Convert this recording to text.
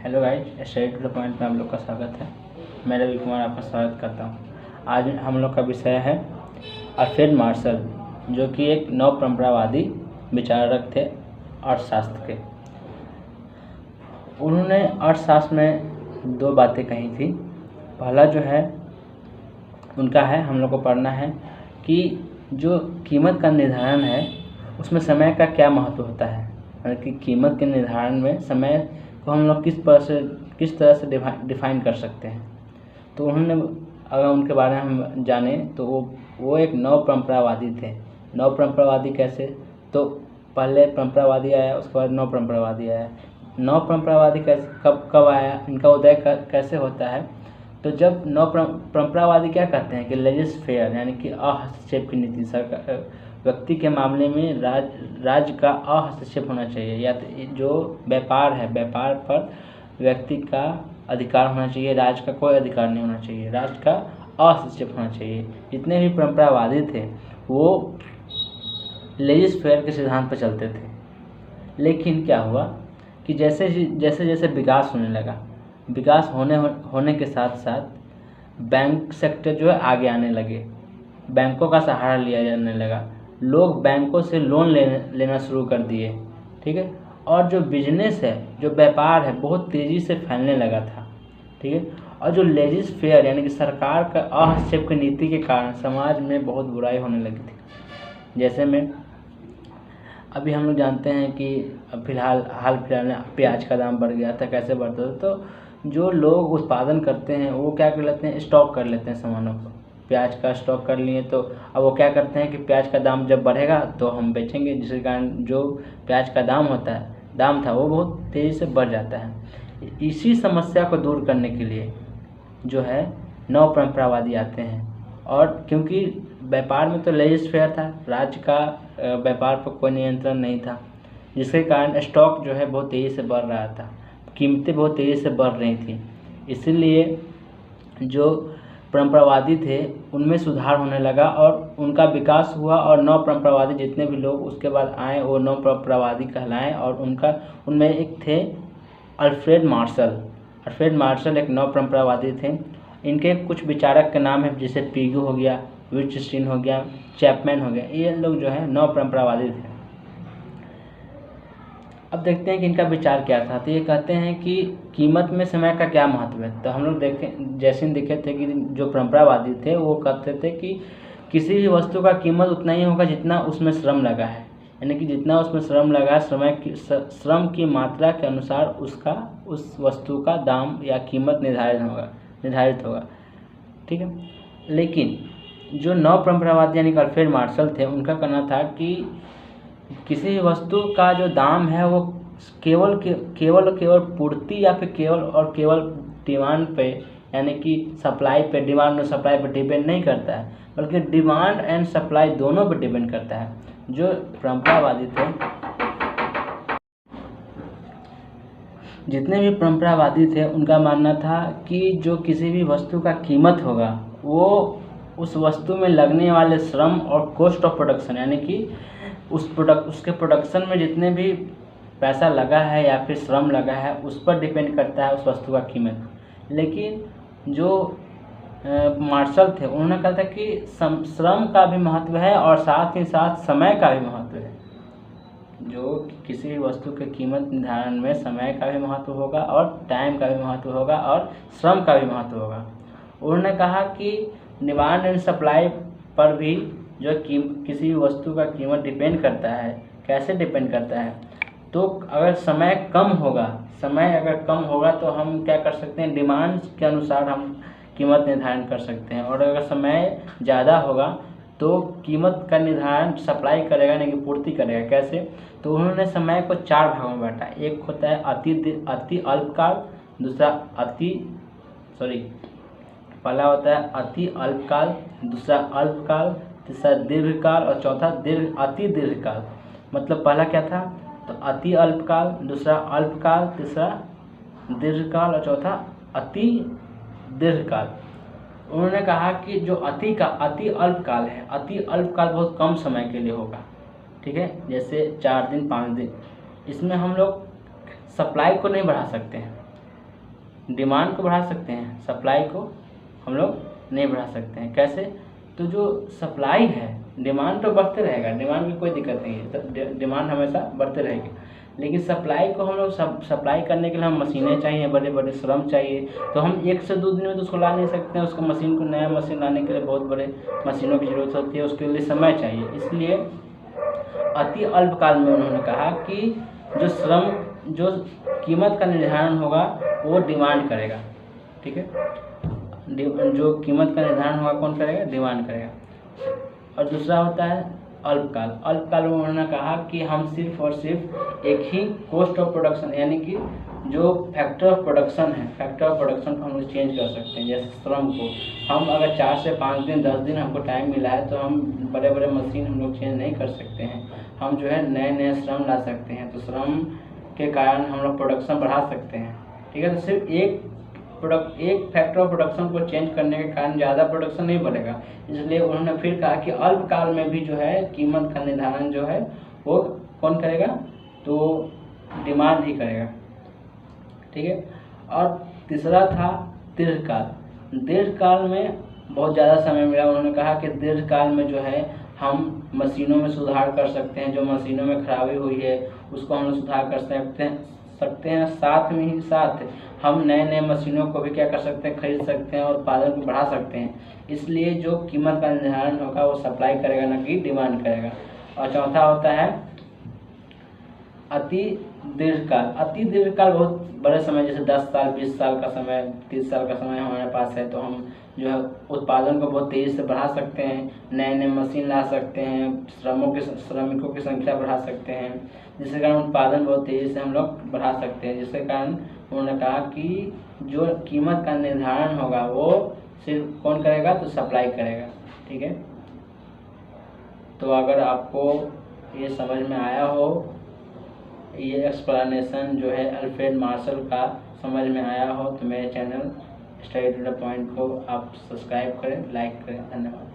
Hello guys, study to the point में आप लोग का स्वागत है। मैं रवि कुमार आपका स्वागत करता हूँ। आज हम लोग का विषय है अल्फ्रेड मार्शल, जो कि एक नव परंपरावादी विचारक थे अर्थशास्त्र के। उन्होंने अर्थशास्त्र में दो बातें कही थी। पहला जो है उनका है, हम लोग को पढ़ना है कि जो कीमत का निर्धारण है उसमें समय का क्या महत्व होता है, यानी कि कीमत के निर्धारण में समय को हम लोग किस तरह से डिफाइन कर सकते हैं। तो उन्होंने, अगर उनके बारे में हम जाने तो वो एक नव परंपरावादी थे। नव परंपरावादी कैसे? तो पहले परंपरावादी आया, उसके बाद नव परंपरावादी आया। नव परंपरावादी कैसे कब आया, इनका उदय कैसे होता है? तो जब नव परंपरावादी क्या कहते हैं कि लेजिस फेयर, यानी कि अहस्तक्षेप की नीति, सरकार व्यक्ति के मामले में राज्य का अहस्तक्षेप होना चाहिए, या जो व्यापार है व्यापार पर व्यक्ति का अधिकार होना चाहिए, राज्य का कोई अधिकार नहीं होना चाहिए, राज्य का अहस्तक्षेप होना चाहिए। जितने भी परंपरावादी थे वो लेजिस फेयर के सिद्धांत पर चलते थे। लेकिन क्या हुआ कि जैसे जैसे विकास होने लगा, विकास होने के साथ साथ बैंक सेक्टर जो है आगे आने लगे, बैंकों का सहारा लिया जाने लगा, लोग बैंकों से लोन लेना शुरू कर दिए, ठीक है। और जो बिजनेस है, जो व्यापार है, बहुत तेज़ी से फैलने लगा था, ठीक है। और जो लेजिस फेयर यानी कि सरकार का हस्तक्षेप की नीति के कारण समाज में बहुत बुराई होने लगी थी। जैसे में अभी हम लोग जानते हैं कि हाल फिलहाल में प्याज का दाम बढ़ गया था। कैसे बढ़ता था? तो जो लोग उत्पादन करते हैं वो क्या कर लेते हैं, स्टॉक कर लेते हैं सामानों को। प्याज का स्टॉक कर लिए तो अब वो क्या करते हैं कि प्याज का दाम जब बढ़ेगा तो हम बेचेंगे, जिसके कारण जो प्याज का दाम था वो बहुत तेज़ी से बढ़ जाता है। इसी समस्या को दूर करने के लिए जो है नव परंपरावादी आते हैं। और क्योंकि व्यापार में तो लेजिस फेयर था, राज्य का व्यापार पर कोई नियंत्रण नहीं था, जिसके कारण स्टॉक जो है बहुत तेज़ी से बढ़ रहा था, कीमतें बहुत तेज़ी से बढ़ रही थी। इसीलिए जो परंपरावादी थे उनमें सुधार होने लगा और उनका विकास हुआ, और नव परंपरावादी जितने भी लोग उसके बाद आए वो नव परंपरावादी कहलाएं। और उनमें एक थे अल्फ्रेड मार्शल। अल्फ्रेड मार्शल एक नव परंपरावादी थे। इनके कुछ विचारक के नाम है, जैसे पीगू हो गया, विटस्टीन हो गया, चैपमैन हो गया। ये लोग जो है नव परंपरावादी थे। अब देखते हैं कि इनका विचार क्या था। तो ये कहते हैं कि कीमत में समय का क्या महत्व है। तो हम लोग जैसे देखे थे कि जो परंपरावादी थे वो कहते थे कि किसी भी वस्तु का कीमत उतना ही होगा जितना उसमें श्रम लगा है, यानी कि जितना उसमें श्रम लगा, श्रम की मात्रा के अनुसार उस वस्तु का दाम या कीमत निर्धारित होगा, ठीक है। लेकिन जो नव परंपरावादी यानी अल्फ्रेड मार्शल थे, उनका कहना था कि किसी भी वस्तु का जो दाम है वो केवल पूर्ति या फिर केवल डिमांड पे, यानी कि डिमांड और सप्लाई पे डिपेंड नहीं करता है, बल्कि डिमांड एंड सप्लाई दोनों पे डिपेंड करता है। जो परंपरावादी थे, जितने भी परंपरावादी थे उनका मानना था कि जो किसी भी वस्तु का कीमत होगा वो उस वस्तु में लगने वाले श्रम और कॉस्ट ऑफ प्रोडक्शन, यानी कि उसके प्रोडक्शन में जितने भी पैसा लगा है या फिर श्रम लगा है उस पर डिपेंड करता है उस वस्तु का कीमत। लेकिन जो मार्शल थे उन्होंने कहा था कि श्रम का भी महत्व है और साथ ही साथ समय का भी महत्व है। जो किसी भी वस्तु के कीमत निर्धारण में समय का भी महत्व होगा और टाइम का भी महत्व होगा और श्रम का भी महत्व होगा। उन्होंने कहा कि डिमांड एंड सप्लाई पर भी जो किसी भी वस्तु का कीमत डिपेंड करता है। कैसे डिपेंड करता है? तो अगर समय अगर कम होगा तो हम क्या कर सकते हैं, डिमांड के अनुसार हम कीमत निर्धारण कर सकते हैं। और अगर समय ज़्यादा होगा तो कीमत का निर्धारण सप्लाई करेगा, यानी कि पूर्ति करेगा। कैसे? तो उन्होंने समय को 4 भागों में बांटा। एक होता है अति अल्पकाल, पहला होता है अति अल्पकाल, दूसरा अल्पकाल, तीसरा दीर्घकाल और चौथा अति दीर्घकाल। मतलब पहला क्या था? तो अति अल्पकाल, दूसरा अल्पकाल, तीसरा दीर्घकाल और चौथा अति दीर्घकाल। उन्होंने कहा कि जो अति अल्पकाल है, अति अल्पकाल बहुत कम समय के लिए होगा, ठीक है, जैसे 4 दिन 5 दिन। इसमें हम लोग सप्लाई को नहीं बढ़ा सकते हैं, डिमांड को बढ़ा सकते हैं, सप्लाई को हम लोग नहीं बढ़ा सकते हैं। कैसे? तो जो सप्लाई है, डिमांड तो बढ़ते रहेगा, डिमांड की कोई दिक्कत नहीं है, डिमांड हमेशा बढ़ते रहेगी, लेकिन सप्लाई को हम लोग सप्लाई करने के लिए हम मशीनें चाहिए, बड़े बड़े श्रम चाहिए। तो हम 1 से 2 दिन में तो उसको ला नहीं सकते हैं, उसको मशीन को, नया मशीन लाने के लिए बहुत बड़े मशीनों की ज़रूरत होती है, उसके लिए समय चाहिए। इसलिए अति अल्पकाल में उन्होंने कहा कि जो कीमत का निर्धारण होगा वो डिमांड करेगा, ठीक है। जो कीमत का निर्धारण होगा कौन करेगा? डिमांड करेगा। और दूसरा होता है अल्पकाल। अल्पकाल में उन्होंने कहा कि हम सिर्फ और सिर्फ एक ही कॉस्ट ऑफ प्रोडक्शन, यानी कि जो फैक्टर ऑफ प्रोडक्शन है, फैक्टर ऑफ प्रोडक्शन को हम लोग चेंज कर सकते हैं। जैसे श्रम को हम अगर 4 से 5 दिन 10 दिन हमको टाइम मिला है तो हम बड़े बड़े मशीन हम लोग चेंज नहीं कर सकते हैं, हम जो है नए नए श्रम ला सकते हैं। तो श्रम के कारण हम लोग प्रोडक्शन बढ़ा सकते हैं, ठीक है। तो सिर्फ एक फैक्टर ऑफ प्रोडक्शन को चेंज करने के कारण ज़्यादा प्रोडक्शन नहीं बढ़ेगा। इसलिए उन्होंने फिर कहा कि अल्पकाल में भी जो है कीमत का निर्धारण जो है वो कौन करेगा? तो डिमांड ही करेगा, ठीक है। और तीसरा था दीर्घकाल। दीर्घकाल में बहुत ज़्यादा समय मिला। उन्होंने कहा कि दीर्घकाल में जो है हम मशीनों में सुधार कर सकते हैं, जो मशीनों में खराबी हुई है उसको हम लोग सुधार कर सकते हैं। साथ में ही साथ हम नए नए मशीनों को भी क्या कर सकते हैं? खरीद सकते हैं और उत्पादन को बढ़ा सकते हैं। इसलिए जो कीमत का निर्धारण होगा वो सप्लाई करेगा, ना कि डिमांड करेगा। और चौथा होता है अति दीर्घकाल। अति दीर्घकाल बहुत बड़े समय, जैसे 10 साल 20 साल का समय, 30 साल का समय हमारे पास है, तो हम जो है उत्पादन को बहुत तेज़ी से बढ़ा सकते हैं, नए नए मशीन ला सकते हैं, श्रमिकों की संख्या बढ़ा सकते हैं, जिसके कारण उत्पादन बहुत तेज़ी से हम लोग बढ़ा सकते हैं। जिसके कारण उन्होंने कहा कि जो कीमत का निर्धारण होगा वो सिर्फ कौन करेगा? तो सप्लाई करेगा, ठीक है। तो अगर आपको ये समझ में आया हो, ये एक्सप्लेनेशन जो है अल्फ्रेड मार्शल का समझ में आया हो, तो मेरे channel study to the point को आप सब्सक्राइब करें, लाइक करें। धन्यवाद।